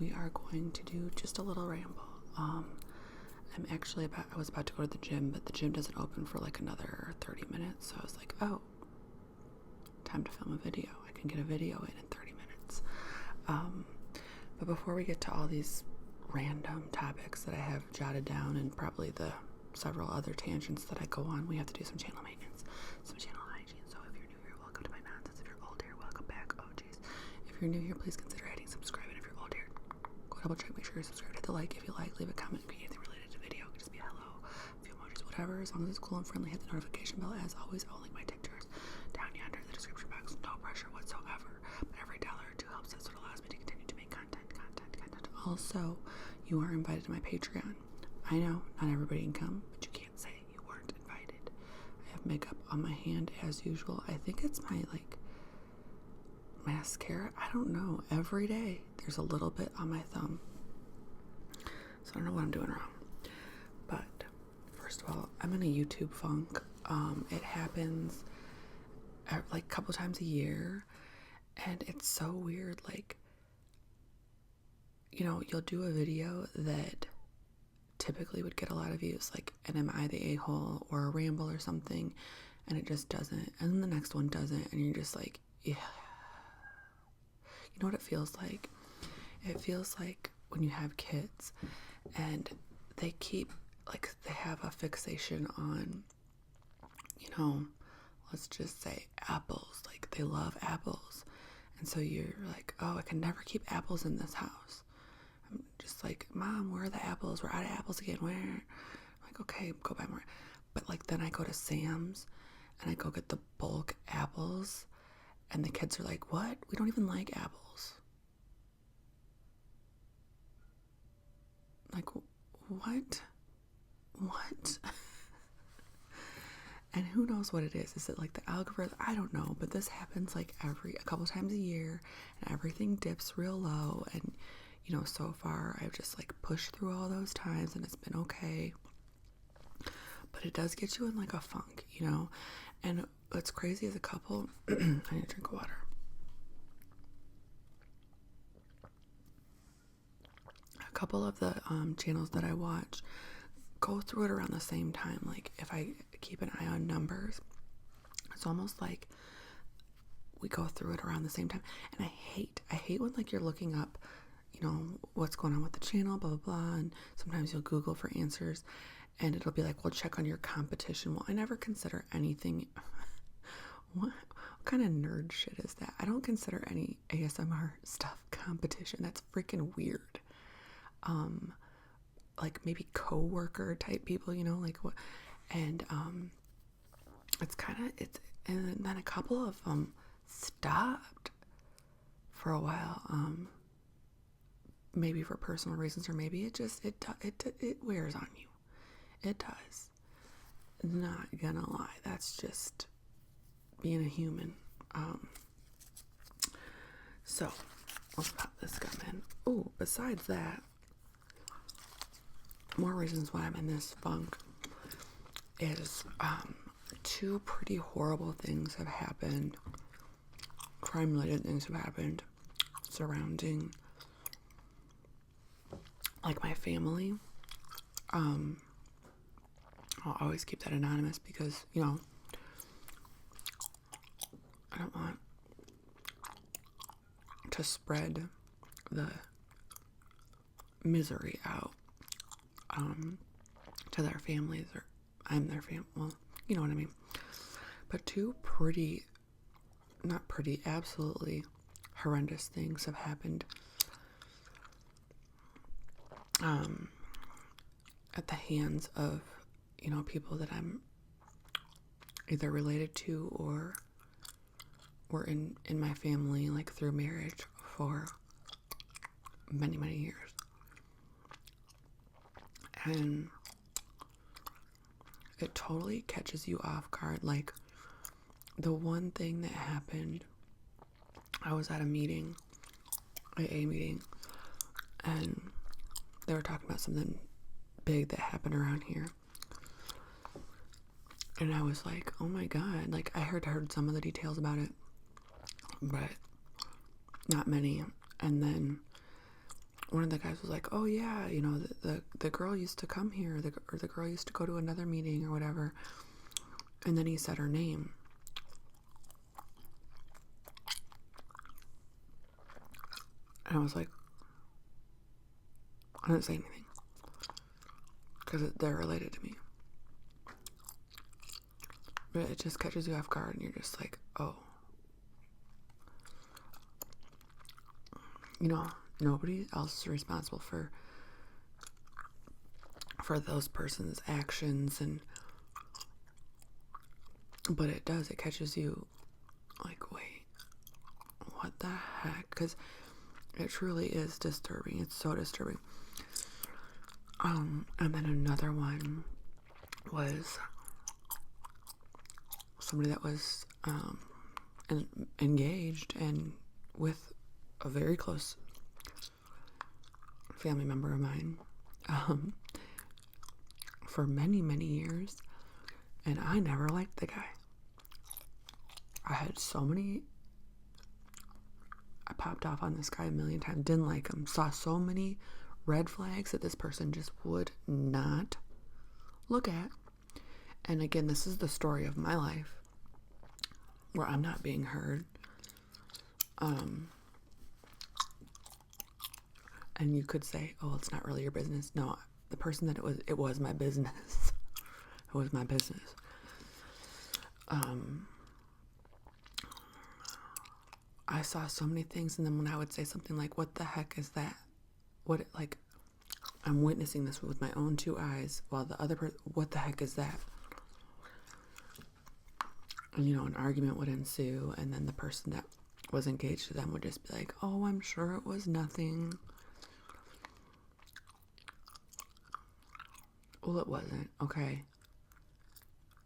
we are going to do just a little ramble. I was about to go to the gym, but the gym doesn't open for like another 30 minutes. So I was like, oh, time to film a video. I can get a video in 30 minutes. But before we get to all these random topics that I have jotted down and probably the several other tangents that I go on, we have to do some channel maintenance, some channel hygiene. So if you're new here, welcome to my nonsense. If you're old here, welcome back. Oh jeez. If you're new here, please consider hitting subscribe. And if you're old here, go double check, make sure you're subscribed. Hit the like if you like, leave a comment, anything related to the video. It could just be a hello, a few emojis, whatever. As long as it's cool and friendly, hit the notification bell. As always, I'll link my TikToks down yonder in the description box. No pressure whatsoever. But every $1 or $2 helps. That's what allows me to continue to make content. Also, you are invited to my Patreon. I know not everybody can come, but you can't say you weren't invited. I have makeup on my hand as usual. I think it's my mascara. I don't know. Every day there's a little bit on my thumb. So I don't know what I'm doing wrong. But first of all, I'm in a YouTube funk. It happens like a couple times a year, and it's so weird. You'll do a video that typically would get a lot of views, like an Am I the A-hole or a ramble or something, and it just doesn't, and then the next one doesn't, and you're just like, yeah. You know what it feels like? It feels like when you have kids and they have a fixation on, let's just say apples. Like, they love apples, and so you're like, oh, I can never keep apples in this house. I'm just like, Mom, where are the apples? We're out of apples again. Where? I'm like, okay, go buy more. But then I go to Sam's and I go get the bulk apples, and the kids are like, what? We don't even like apples. Like, what? And who knows what it is? Is it like the algorithm? I don't know, but this happens like a couple times a year, and everything dips real low, and so far I've just pushed through all those times and it's been okay. But it does get you in a funk, and what's crazy is a couple I need to drink water. A couple of the channels that I watch go through it around the same time. Like, if I keep an eye on numbers, it's almost like we go through it around the same time. And I hate when you're looking up what's going on with the channel, blah, blah, blah. And sometimes you'll Google for answers and it'll be like, well, check on your competition. Well, I never consider anything. What kind of nerd shit is that? I don't consider any ASMR stuff competition. That's freaking weird. Maybe co-worker type people, what? And, and then a couple of them stopped for a while. Maybe for personal reasons, or maybe it wears on you. It does. Not gonna lie, that's just being a human. So let's pop this gum in. Oh, besides that, more reasons why I'm in this funk is two pretty horrible things have happened. Crime-related things have happened surrounding my family. I'll always keep that anonymous because, I don't want to spread the misery out to their families, or I'm their family. Well, you know what I mean. But two absolutely horrendous things have happened at the hands of, people that I'm either related to or were in my family, through marriage for many, many years. And it totally catches you off guard. The one thing that happened, I was at a meeting, AA meeting, and they were talking about something big that happened around here. And I was like, oh my God. I heard some of the details about it, but not many. And then one of the guys was like, oh yeah, you know, the girl used to come here, or the girl used to go to another meeting or whatever. And then he said her name. And I was like, I didn't say anything because they're related to me. But it just catches you off guard, and you're just like, oh. You know, nobody else is responsible for those person's actions, but it catches you like, wait, what the heck? Because it truly is disturbing. It's so disturbing. And then another one was somebody that was engaged and with a very close family member of mine for many, many years, and I never liked the guy. I popped off on this guy a million times, didn't like him, saw so many red flags that this person just would not look at. And again, this is the story of my life where I'm not being heard. And you could say, oh, it's not really your business. No, the person that it was my business. It was my business. I saw so many things, and then when I would say something like, what the heck is that? I'm witnessing this with my own two eyes, while the other person, what the heck is that? And, you know, an argument would ensue, and then the person that was engaged to them would just be like, oh, I'm sure it was nothing. Well, it wasn't, okay?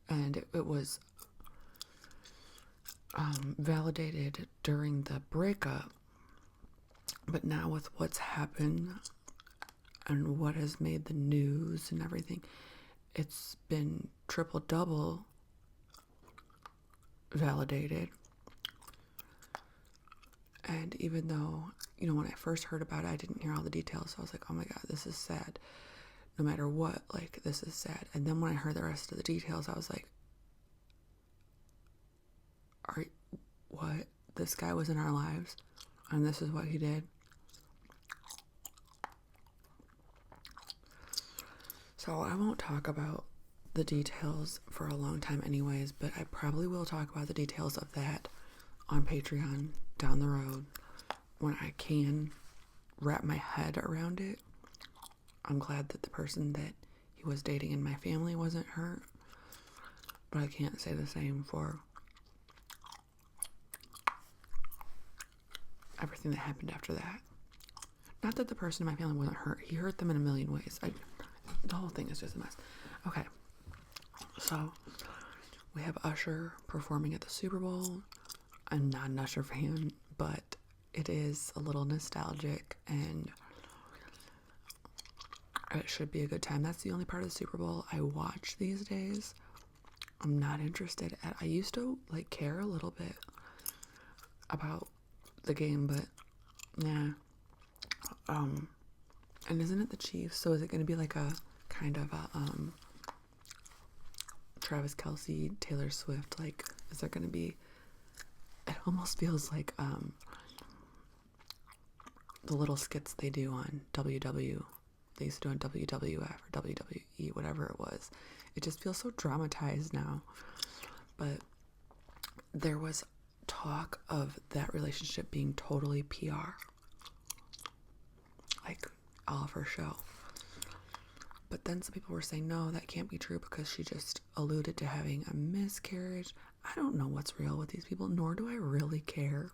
And it was validated during the breakup, but now with what's happened and what has made the news and everything, it's been triple double validated. And even though, you know, when I first heard about it, I didn't hear all the details, so I was like, oh my god, this is sad. No matter what, like, this is sad. And then when I heard the rest of the details, I was like, what? This guy was in our lives, and this is what he did? So I won't talk about the details for a long time anyways, but I probably will talk about the details of that on Patreon down the road when I can wrap my head around it. I'm glad that the person that he was dating in my family wasn't hurt, but I can't say the same for everything that happened after that. Not that the person in my family wasn't hurt. He hurt them in a million ways. The whole thing is just a mess. Okay, so we have Usher performing at the Super Bowl. I'm not an Usher fan, but it is a little nostalgic, and it should be a good time. That's the only part of the Super Bowl I watch these days. I'm not interested. I used to care a little bit about the game, but nah. And isn't it the Chiefs? So is it going to be like a kind of a Travis Kelce, Taylor Swift? Like, is there going to be? It almost feels like the little skits they do on WW. They used to do on WWF or WWE, whatever it was. It just feels so dramatized now. But there was talk of that relationship being totally PR. Like, all for show. But then some people were saying, no, that can't be true because she just alluded to having a miscarriage. I don't know what's real with these people, nor do I really care.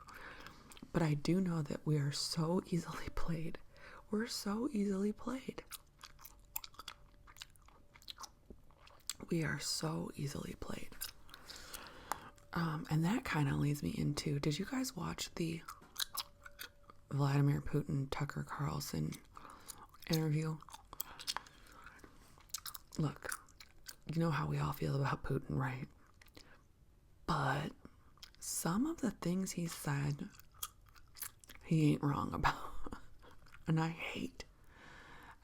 But I do know that we are so easily played. We're so easily played. We are so easily played. And that kind of leads me into, did you guys watch the Vladimir Putin, Tucker Carlson interview? Look, you know how we all feel about Putin, right? But some of the things he said, he ain't wrong about. And I hate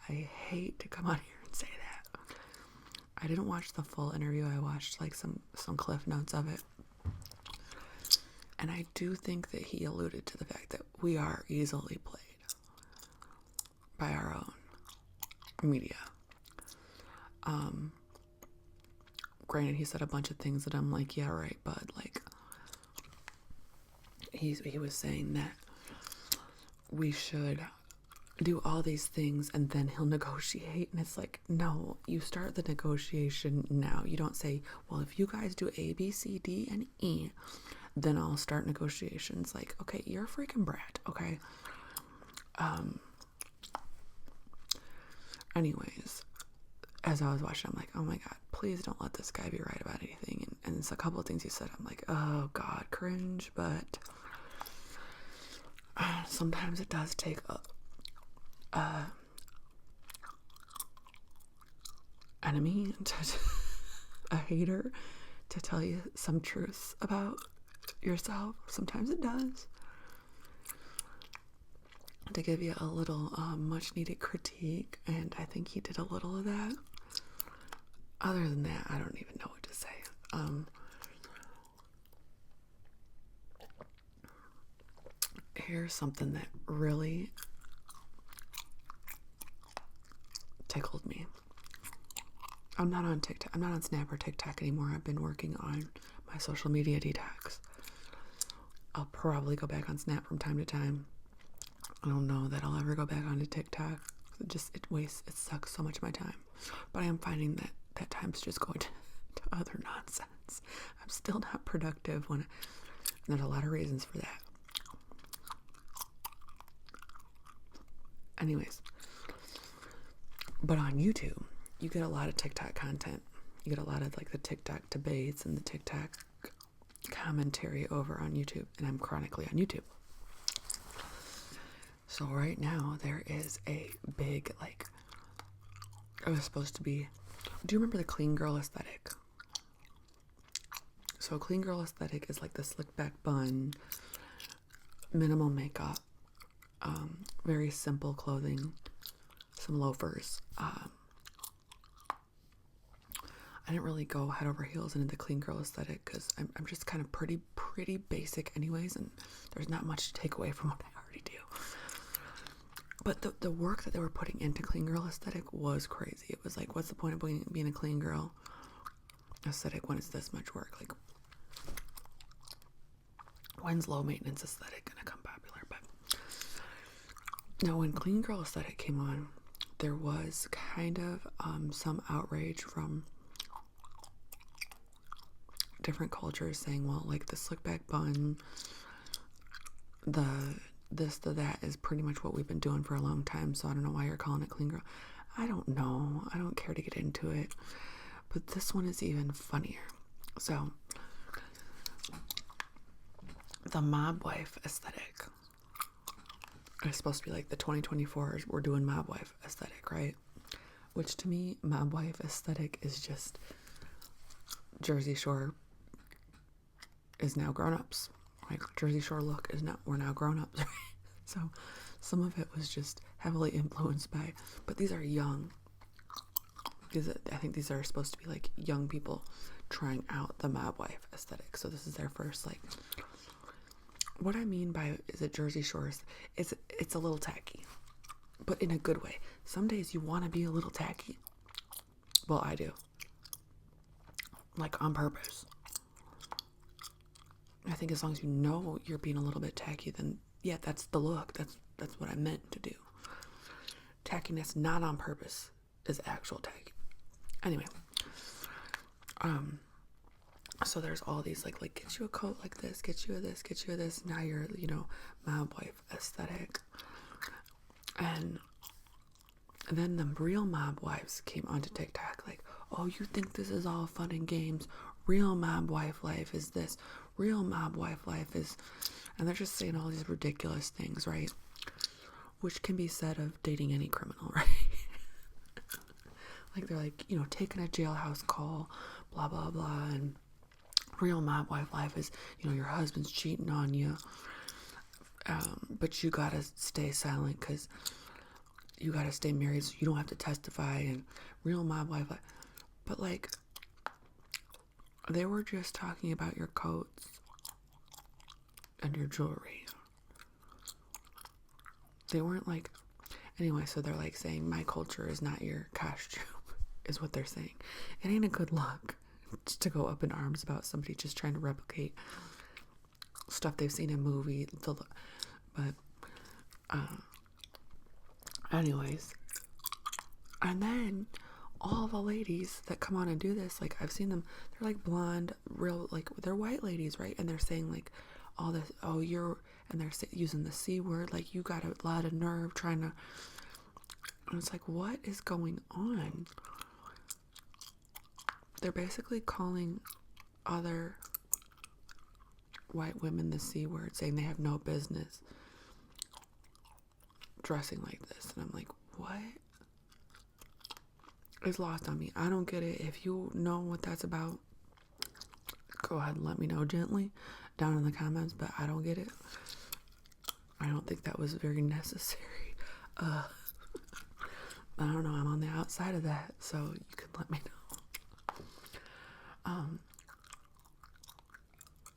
to come on here and say that. I didn't watch the full interview. I watched like some cliff notes of it. And I do think that he alluded to the fact that we are easily played by our own media. Granted, he said a bunch of things that I'm like, yeah, right, bud. Like, he was saying that we should do all these things and then he'll negotiate. And it's like, no, you start the negotiation now. You don't say, well, if you guys do A, B, C, D, and E, then I'll start negotiations. Like, okay, you're a freaking brat, okay? Anyways, as I was watching, I'm like, oh my God, please don't let this guy be right about anything. And it's a couple of things he said, I'm like, oh God, cringe. But sometimes it does take enemy, a hater, to tell you some truths about yourself. Sometimes it does. To give you a little much needed critique, and I think he did a little of that. Other than that, I don't even know what to say. Here's something that really tickled me. I'm not on TikTok. I'm not on Snap or TikTok anymore. I've been working on my social media detox. I'll probably go back on Snap from time to time. I don't know that I'll ever go back onto TikTok. It sucks so much of my time. But I am finding that time's just going to other nonsense. I'm still not productive there's a lot of reasons for that. Anyways, but on YouTube, you get a lot of TikTok content. You get a lot of like the TikTok debates and the TikTok commentary over on YouTube, and I'm chronically on YouTube. So right now there is a big, like, it was supposed to be, do you remember the clean girl aesthetic? So clean girl aesthetic is like the slick back bun, minimal makeup, very simple clothing, some loafers. I didn't really go head over heels into the clean girl aesthetic because I'm just kind of pretty basic anyways, and there's not much to take away from what I already do. But the work that they were putting into clean girl aesthetic was crazy. It was like, what's the point of being a clean girl aesthetic when it's this much work? Like, when's low maintenance aesthetic gonna come popular? But now when clean girl aesthetic came on, there was kind of some outrage from different cultures saying, well, like the slick back bun, the that is pretty much what we've been doing for a long time, so I don't know why you're calling it clean girl. I don't know. I don't care to get into it. But this one is even funnier. So, the mob wife aesthetic is supposed to be like the 2024, we're doing mob wife aesthetic, right? Which to me, mob wife aesthetic is just Jersey Shore is now grown-ups. Like, Jersey Shore look is now, we're now grown-ups, right? So some of it was just heavily influenced by, but these are young. I think these are supposed to be like young people trying out the mob wife aesthetic. So this is their first, like, what I mean by, is it Jersey Shores? It's a little tacky, but in a good way. Some days you want to be a little tacky. Well, I do. Like, on purpose. I think as long as you know you're being a little bit tacky, then yeah, that's the look. That's what I meant to do. Tackiness not on purpose is actual tacky. Anyway, so there's all these like get you a coat like this, get you a this, get you a this. Now you're, mob wife aesthetic. And then the real mob wives came onto TikTok like, oh, you think this is all fun and games? Real mob wife life is this. Real mob wife life is, and they're just saying all these ridiculous things, right? Which can be said of dating any criminal, right? Like, they're like, taking a jailhouse call, blah, blah, blah. And real mob wife life is, your husband's cheating on you. But you gotta stay silent because you gotta stay married so you don't have to testify, and real mob wife. But like, they were just talking about your coats and your jewelry. They weren't like, anyway, so they're like saying my culture is not your costume, is what they're saying. It ain't a good look just to go up in arms about somebody just trying to replicate stuff they've seen in movies. But anyways, and then all the ladies that come on and do this, like I've seen them, they're like blonde, real, like they're white ladies, right? And they're saying like all this, oh you're, and they're using the C word, like you got a lot of nerve trying to, and it's like, what is going on? They're basically calling other white women the C word, saying they have no business dressing like this. And I'm like, what is lost on me? I don't get it. If you know what that's about, go ahead and let me know gently down in the comments, but I don't get it. I don't think that was very necessary. I don't know, I'm on the outside of that, so you can let me know.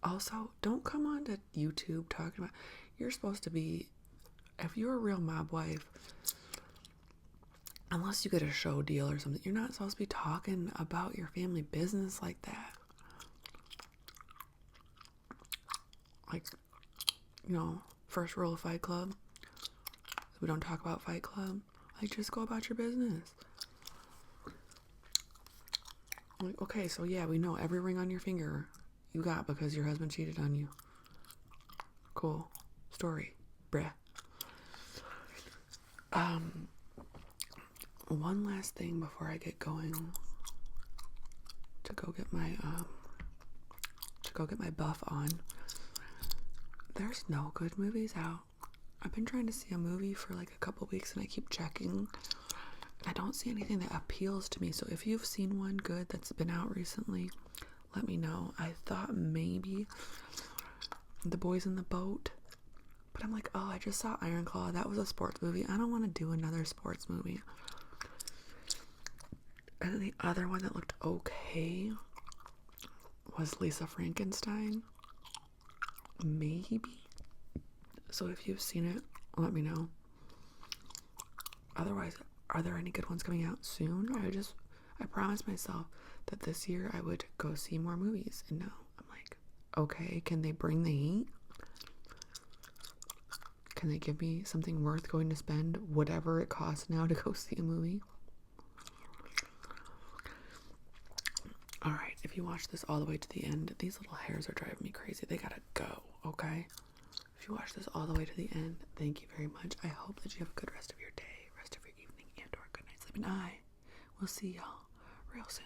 Also, don't come on to YouTube talking about, you're supposed to be, if you're a real mob wife, unless you get a show deal or something, you're not supposed to be talking about your family business like that. Like, you know, first rule of Fight Club, we don't talk about Fight Club. Like, just go about your business. Like, okay, so yeah, we know every ring on your finger you got because your husband cheated on you. Cool story, bruh. One last thing before I get going to go get my buff on. There's no good movies out. I've been trying to see a movie for like a couple weeks and I keep checking. I don't see anything that appeals to me. So if you've seen one good that's been out recently, let me know. I thought maybe The Boys in the Boat, but I'm like, oh, I just saw Iron Claw. That was a sports movie. I don't want to do another sports movie. And then the other one that looked okay was Lisa Frankenstein. Maybe. So if you've seen it, let me know. Otherwise, are there any good ones coming out soon? I promised myself that this year I would go see more movies. And now I'm like, okay, can they bring the heat? Can they give me something worth going to spend whatever it costs now to go see a movie? Alright, if you watch this all the way to the end, these little hairs are driving me crazy. They gotta go, okay? If you watch this all the way to the end, thank you very much. I hope that you have a good rest of your day, rest of your evening, and or good night sleep. And I will see y'all real soon.